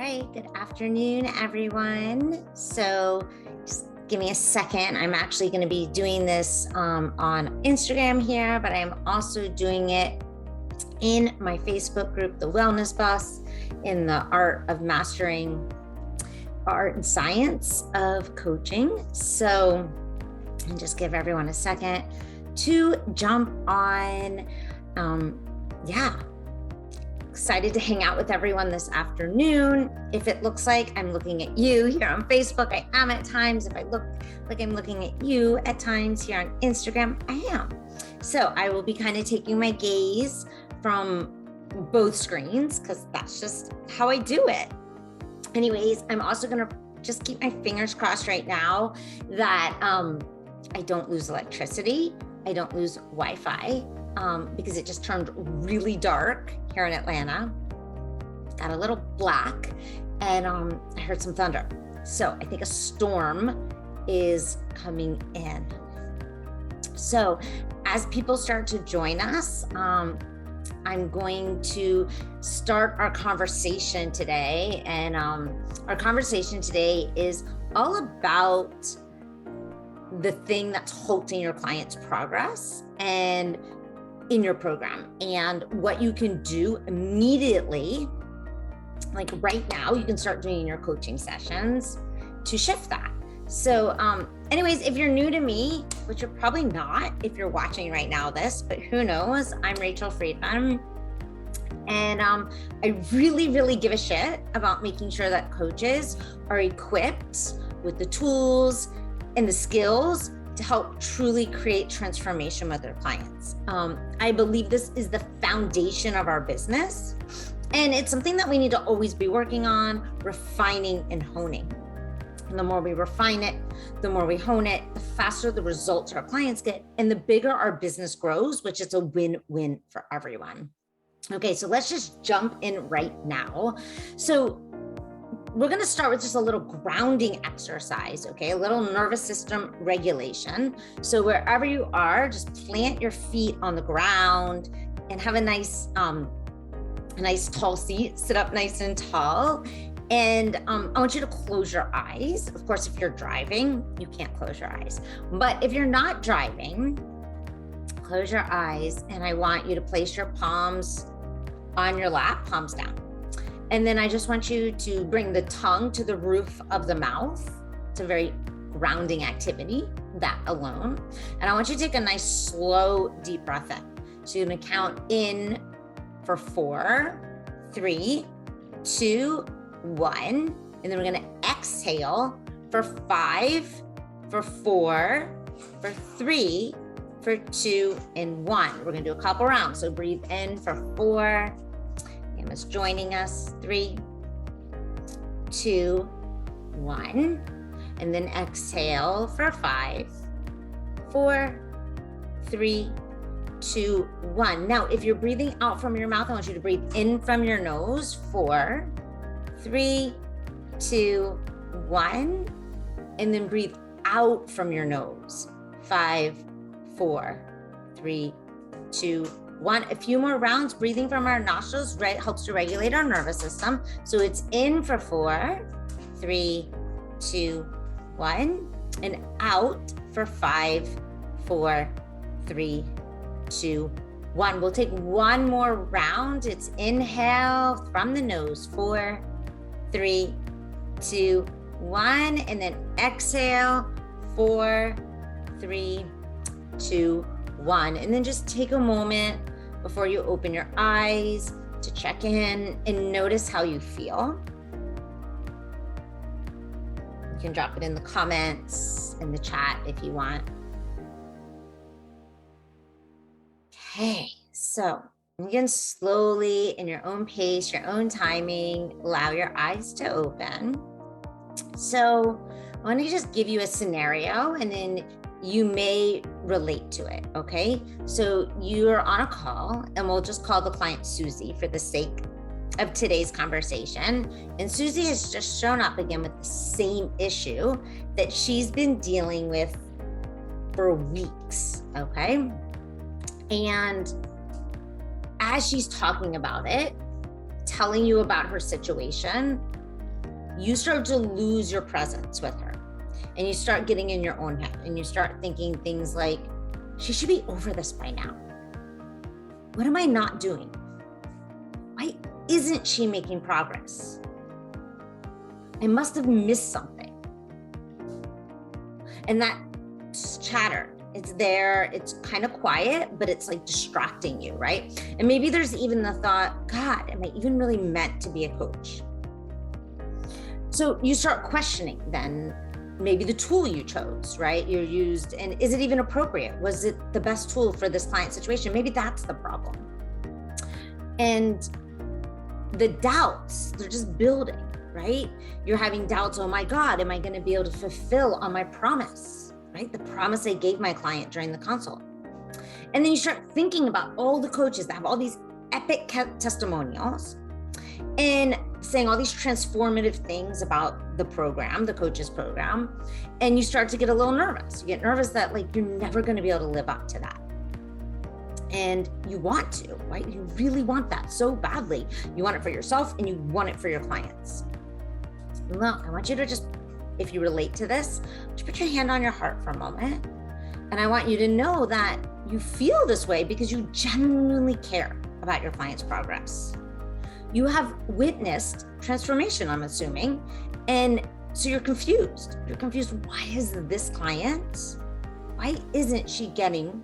right, good afternoon, everyone. So just give me a second. I'm actually going to be doing this on Instagram here, but I'm also doing it in my Facebook group, The Wellness Boss, in the art of mastering art and science of coaching. So and just give everyone a second to jump on. Excited to hang out with everyone this afternoon. If it looks like I'm looking at you here on Facebook, I am at times. If I look like I'm looking at you at times here on Instagram, I am. So I will be kind of taking my gaze from both screens because that's just how I do it. Anyways, I'm also going to just keep my fingers crossed right now that I don't lose electricity. I don't lose Wi-Fi. Because it just turned really dark here in Atlanta. Got a little black and I heard some thunder. So I think a storm is coming in. So as people start to join us, I'm going to start our conversation today. And our conversation today is all about the thing that's halting your client's progress and in your program, and what you can do immediately, like right now, you can start doing your coaching sessions to shift that. So anyways, if you're new to me, which you're probably not if you're watching right now this, but who knows, I'm Rachel Friedman. And I really give a shit about making sure that coaches are equipped with the tools and the skills to help truly create transformation with their clients. I believe this is the foundation of our business, and it's something that we need to always be working on, refining and honing. And the more we refine it, the more we hone it, the faster the results our clients get, and the bigger our business grows, which is a win-win for everyone. Okay, so let's just jump in right now. So we're going to start with just a little grounding exercise, okay? A little nervous system regulation. So wherever you are, just plant your feet on the ground and have a nice tall seat. Sit up nice and tall. And I want you to close your eyes. Of course, if you're driving, you can't close your eyes. But if you're not driving, close your eyes. And I want you to place your palms on your lap, palms down. And then I just want you to bring the tongue to the roof of the mouth. It's a very grounding activity, that alone. And I want you to take a nice, slow, deep breath in. So you're gonna count in for 4, 3, 2, 1. And then we're gonna exhale for 5, for 4, for 3, for 2, and 1. We're gonna do a couple rounds. So breathe in for 4. Emma's joining us. 3, 2, 1. And then exhale for 5, 4, 3, 2, 1. Now, if you're breathing out from your mouth, I want you to breathe in from your nose. 4, 3, 2, 1. And then breathe out from your nose. 5, 4, 3, 2, 1. A few more rounds. Breathing from our nostrils helps to regulate our nervous system. So it's in for 4, 3, 2, 1, and out for 5, 4, 3, 2, 1. We'll take one more round. It's inhale from the nose. 4, 3, 2, 1, and then exhale. 4, 3, 2, 1. And then just take a moment before you open your eyes to check in and notice how you feel. You can drop it in the comments, in the chat if you want. Okay, so again, slowly, in your own pace, your own timing, allow your eyes to open. So I want to just give you a scenario and then you may relate to it, okay? So you're on a call, and we'll just call the client Suzy for the sake of today's conversation. And Suzy has just shown up again with the same issue that she's been dealing with for weeks, okay? And as she's talking about it, telling you about her situation, you start to lose your presence with her, and you start getting in your own head, and you start thinking things like, she should be over this by now. What am I not doing? Why isn't she making progress? I must have missed something. And that chatter, it's there, it's kind of quiet, but it's like distracting you, right? And maybe there's even the thought, God, am I even really meant to be a coach? So you start questioning then maybe the tool you chose, right? You used, and is it even appropriate? Was it the best tool for this client situation? Maybe that's the problem. And the doubts, they're just building, right? You're having doubts, oh my God, am I gonna be able to fulfill on my promise, right? The promise I gave my client during the consult. And then you start thinking about all the coaches that have all these epic testimonials and saying all these transformative things about the program, the coaches program, and you start to get a little nervous. You get nervous that like you're never going to be able to live up to that. And you want to, right? You really want that so badly. You want it for yourself and you want it for your clients. Look, I want you to just, if you relate to this, just put your hand on your heart for a moment. And I want you to know that you feel this way because you genuinely care about your client's progress. You have witnessed transformation, I'm assuming. And so you're confused. You're confused. Why is this client, why isn't she getting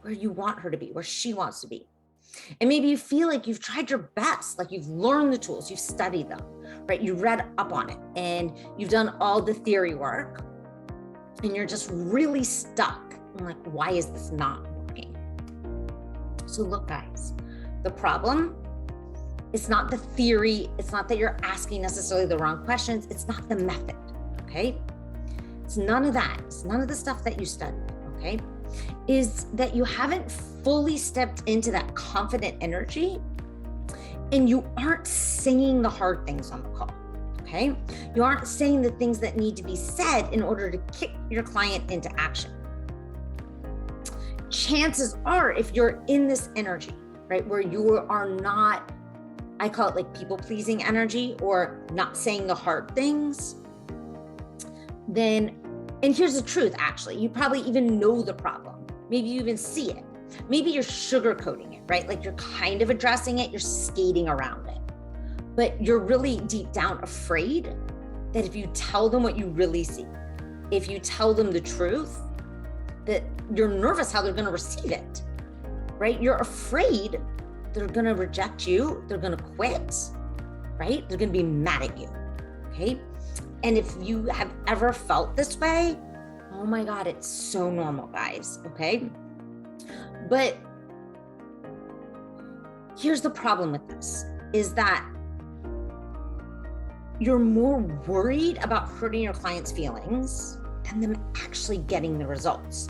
where you want her to be, where she wants to be? And maybe you feel like you've tried your best, like you've learned the tools, you've studied them, right? You read up on it and you've done all the theory work and you're just really stuck. I'm like, why is this not working? So look, guys, the problem, it's not the theory. It's not that you're asking necessarily the wrong questions. It's not the method, okay? It's none of that. It's none of the stuff that you studied, okay? Is that you haven't fully stepped into that confident energy and you aren't saying the hard things on the call, okay? You aren't saying the things that need to be said in order to kick your client into action. Chances are, if you're in this energy, right, where you are not, I call it like people-pleasing energy or not saying the hard things, then, and here's the truth, actually, you probably even know the problem. Maybe you even see it. Maybe you're sugarcoating it, right? Like you're kind of addressing it, you're skating around it. But you're really deep down afraid that if you tell them what you really see, if you tell them the truth, that you're nervous how they're gonna receive it, right? You're afraid they're gonna reject you, they're gonna quit, right? They're gonna be mad at you, okay? And if you have ever felt this way, oh my God, it's so normal, guys, okay? But here's the problem with this, is that you're more worried about hurting your client's feelings than them actually getting the results.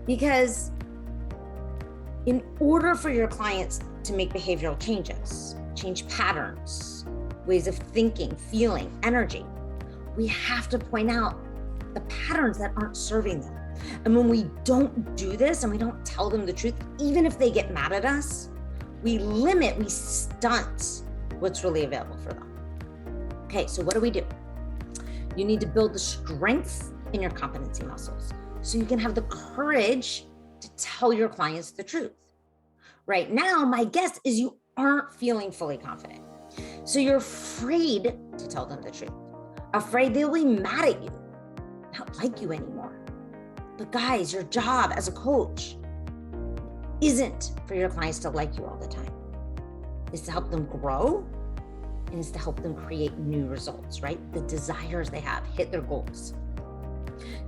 Because in order for your clients to make behavioral changes, change patterns, ways of thinking, feeling, energy, we have to point out the patterns that aren't serving them. And when we don't do this and we don't tell them the truth, even if they get mad at us, we limit, we stunt what's really available for them. Okay, so what do? You need to build the strength in your competency muscles so you can have the courage to tell your clients the truth. Right now, my guess is you aren't feeling fully confident. So you're afraid to tell them the truth, afraid they'll be mad at you, not like you anymore. But guys, your job as a coach isn't for your clients to like you all the time. It's to help them grow and it's to help them create new results, right? The desires they have, hit their goals.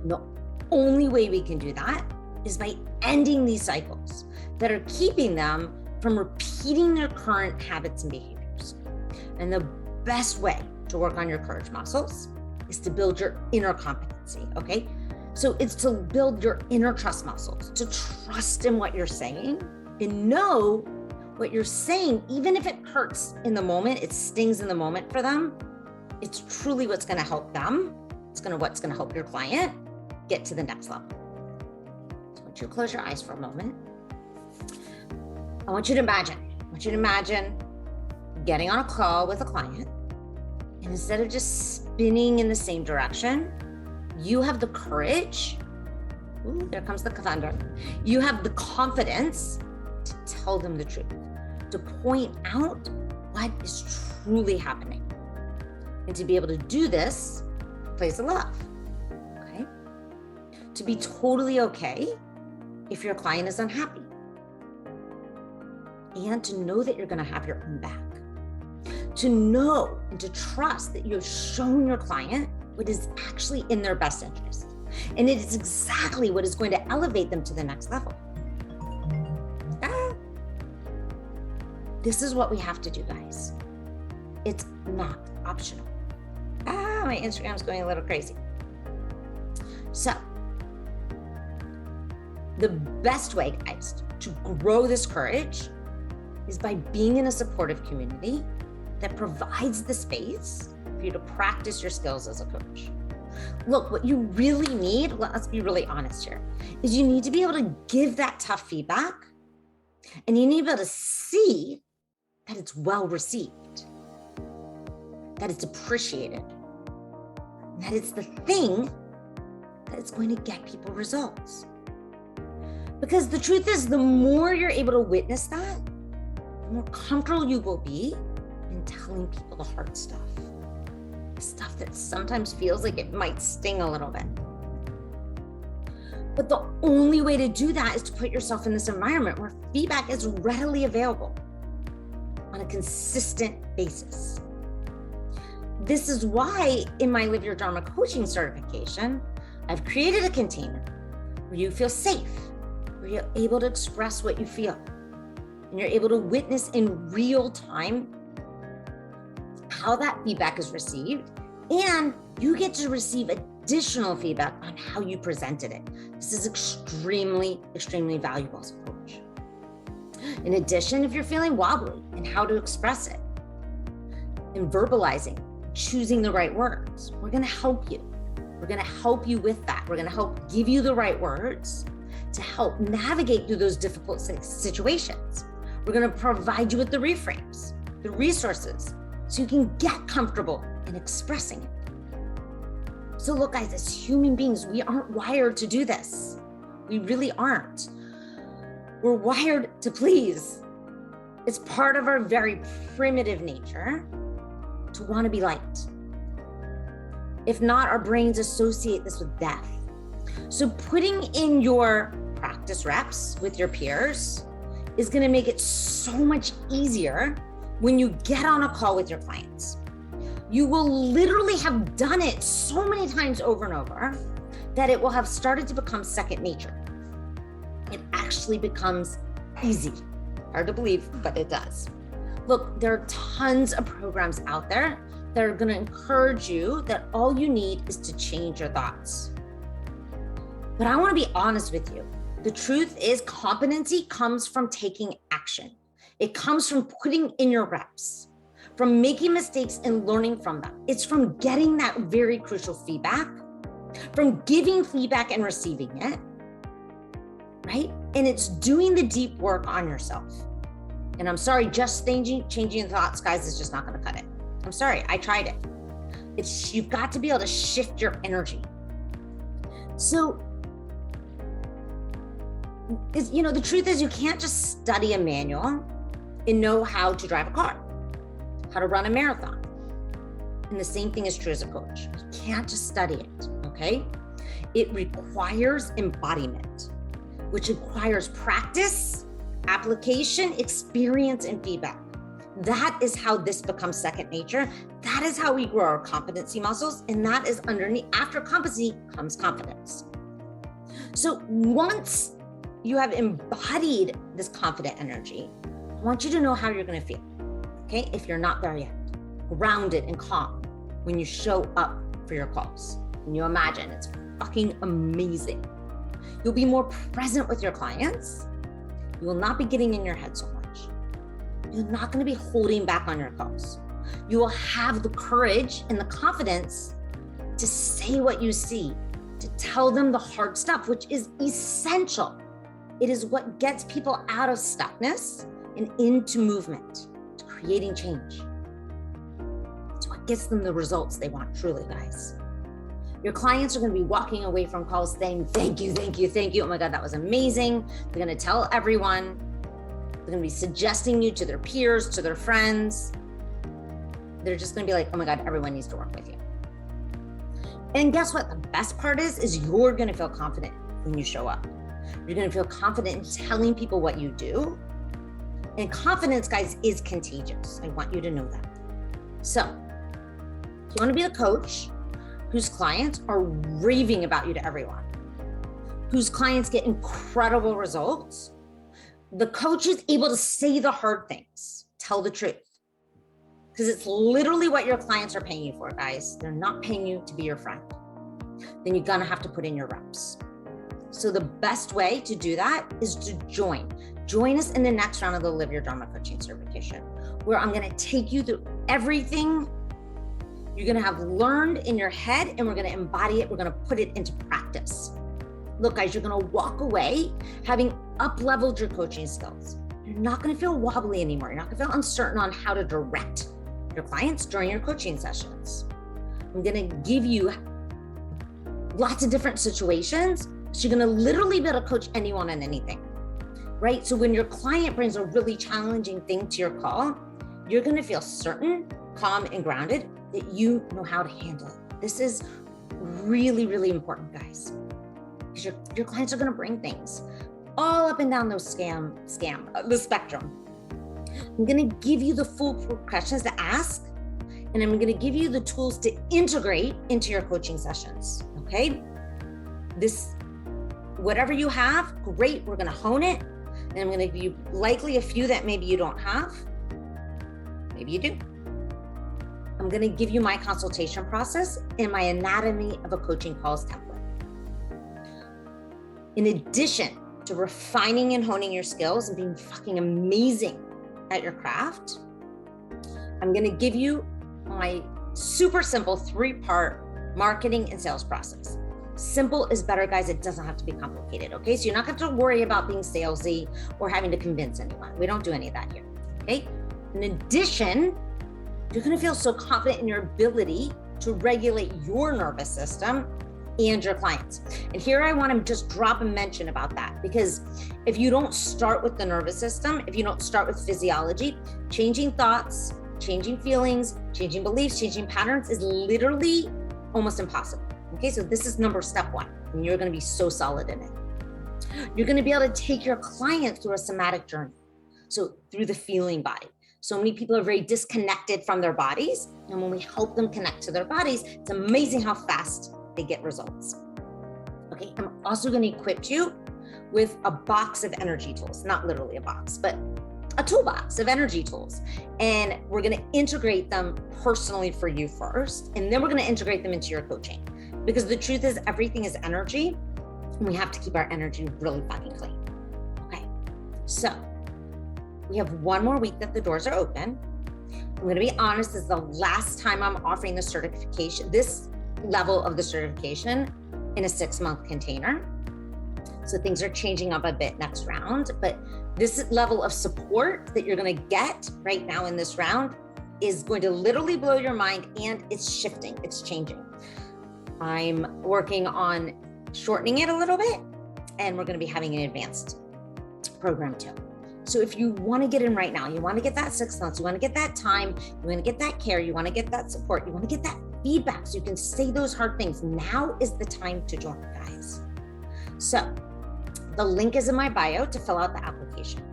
And the only way we can do that is by ending these cycles that are keeping them from repeating their current habits and behaviors. And the best way to work on your courage muscles is to build your inner competency, okay? So it's to build your inner trust muscles, to trust in what you're saying and know what you're saying, even if it hurts in the moment, it stings in the moment for them, it's truly what's gonna help them. It's what's gonna help your client get to the next level. So I want you to close your eyes for a moment. I want you to imagine getting on a call with a client And instead of just spinning in the same direction, you have the courage. Ooh, there comes the thunder. You have the confidence to tell them the truth, to point out what is truly happening. And to be able to do this, place of love, okay? To be totally okay if your client is unhappy. And to know that you're gonna have your own back. To know and to trust that you have shown your client what is actually in their best interest. And it is exactly what is going to elevate them to the next level. This is what we have to do, guys. It's not optional. My Instagram's going a little crazy. So, the best way, guys, to grow this courage is by being in a supportive community that provides the space for you to practice your skills as a coach. Look, what you really need, let's be really honest here, is you need to be able to give that tough feedback, and you need to be able to see that it's well received, that it's appreciated, that it's the thing that's going to get people results. Because the truth is, the more you're able to witness that, the more comfortable you will be in telling people the hard stuff. The stuff that sometimes feels like it might sting a little bit. But the only way to do that is to put yourself in this environment where feedback is readily available on a consistent basis. This is why in my Live Your Dharma coaching certification, I've created a container where you feel safe, where you're able to express what you feel, and you're able to witness in real time how that feedback is received, and you get to receive additional feedback on how you presented it. This is extremely, extremely valuable as a coach. In addition, if you're feeling wobbly and how to express it, and verbalizing, choosing the right words, we're gonna help you. We're gonna help you with that. We're gonna help give you the right words to help navigate through those difficult situations. We're gonna provide you with the reframes, the resources, so you can get comfortable in expressing it. So look, guys, as human beings, we aren't wired to do this. We really aren't. We're wired to please. It's part of our very primitive nature to want to be liked. If not, our brains associate this with death. So putting in your practice reps with your peers is going to make it so much easier when you get on a call with your clients. You will literally have done it so many times over and over that it will have started to become second nature. It actually becomes easy. Hard to believe, but it does. Look, there are tons of programs out there that are going to encourage you that all you need is to change your thoughts. But I want to be honest with you. The truth is, competency comes from taking action. It comes from putting in your reps, from making mistakes and learning from them. It's from getting that very crucial feedback, from giving feedback and receiving it, right? And it's doing the deep work on yourself. And I'm sorry, just changing thoughts, guys, is just not going to cut it. I'm sorry, I tried it. You've got to be able to shift your energy. So, the truth is, you can't just study a manual and know how to drive a car, how to run a marathon. And the same thing is true as a coach. You can't just study it, okay? It requires embodiment, which requires practice, application, experience, and feedback. That is how this becomes second nature. That is how we grow our competency muscles. And that is underneath, after competency comes confidence. So once you have embodied this confident energy, I want you to know how you're going to feel, okay? If you're not there yet, grounded and calm when you show up for your calls. Can you imagine? It's fucking amazing. You'll be more present with your clients. You will not be getting in your head so much. You're not going to be holding back on your calls. You will have the courage and the confidence to say what you see, to tell them the hard stuff, which is essential. It is what gets people out of stuckness and into movement, to creating change. It's what gets them the results they want, truly, guys. Your clients are going to be walking away from calls saying, thank you, thank you, thank you. Oh my God, that was amazing. They're going to tell everyone. They're going to be suggesting you to their peers, to their friends. They're just going to be like, oh my God, everyone needs to work with you. And guess what? The best part is you're going to feel confident when you show up. You're going to feel confident in telling people what you do. And confidence, guys, is contagious. I want you to know that. So if you want to be the coach whose clients are raving about you to everyone, whose clients get incredible results, the coach is able to say the hard things, tell the truth. Because it's literally what your clients are paying you for, guys. They're not paying you to be your friend. Then you're gonna have to put in your reps. So the best way to do that is to join. Join us in the next round of the Live Your Dharma Coaching Certification, where I'm gonna take you through everything you're gonna have learned in your head, and we're gonna embody it. We're gonna put it into practice. Look, guys, you're gonna walk away having up-leveled your coaching skills. You're not gonna feel wobbly anymore. You're not gonna feel uncertain on how to direct your clients during your coaching sessions. I'm gonna give you lots of different situations. So you're gonna literally be able to coach anyone on anything, right? So when your client brings a really challenging thing to your call, you're gonna feel certain, calm, and grounded that you know how to handle it. This is really, really important, guys, because your clients are gonna bring things all up and down the spectrum. I'm gonna give you the full questions to ask, and I'm gonna give you the tools to integrate into your coaching sessions, okay? Whatever you have, great, we're gonna hone it, and I'm gonna give you likely a few that maybe you don't have, maybe you do. I'm gonna give you my consultation process and my anatomy of a coaching calls template. In addition to refining and honing your skills and being fucking amazing at your craft, I'm gonna give you my super simple 3-part marketing and sales process. Simple is better, guys. It doesn't have to be complicated, okay? So you're not gonna have to worry about being salesy or having to convince anyone. We don't do any of that here, okay? In addition, you're gonna feel so confident in your ability to regulate your nervous system and your clients. And here I want to just drop a mention about that, because if you don't start with the nervous system, if you don't start with physiology, changing thoughts, changing feelings, changing beliefs, changing patterns is literally almost impossible. Okay, so this is step 1, and you're going to be so solid in it. You're going to be able to take your clients through a somatic journey. So through the feeling body. So many people are very disconnected from their bodies. And when we help them connect to their bodies, it's amazing how fast they get results. Okay, I'm also going to equip you with a box of energy tools, not literally a box, but a toolbox of energy tools. And we're going to integrate them personally for you first. And then we're going to integrate them into your coaching, because the truth is everything is energy, and we have to keep our energy really fucking clean. Okay, so we have one more week that the doors are open. I'm going to be honest, this is the last time I'm offering the certification, this level of the certification in a 6-month container. So things are changing up a bit next round, but this level of support that you're going to get right now in this round is going to literally blow your mind, and it's shifting, it's changing. I'm working on shortening it a little bit, and we're going to be having an advanced program too. So if you want to get in right now, you want to get that 6 months, you want to get that time, you want to get that care, you want to get that support, you want to get that feedback so you can say those hard things, now is the time to join, guys. So the link is in my bio to fill out the application.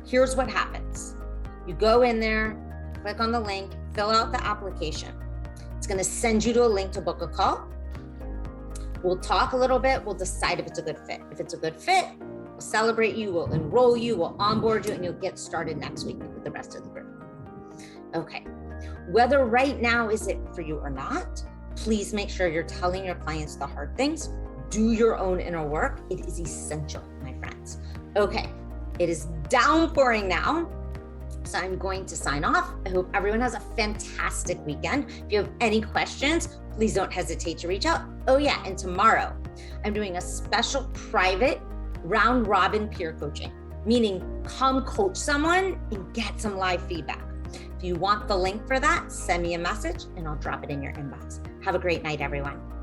Here's what happens. You go in there, click on the link, fill out the application. It's going to send you to a link to book a call. We'll talk a little bit. We'll decide if it's a good fit. If it's a good fit, we'll celebrate you, we'll enroll you, we'll onboard you, and you'll get started next week with the rest of the group. Okay. Whether right now is it for you or not, please make sure you're telling your clients the hard things. Do your own inner work. It is essential, my friends. Okay, it is downpouring now, so I'm going to sign off. I hope everyone has a fantastic weekend. If you have any questions, please don't hesitate to reach out. Oh yeah, and tomorrow I'm doing a special private round robin peer coaching, meaning come coach someone and get some live feedback. If you want the link for that, send me a message and I'll drop it in your inbox. Have a great night, everyone.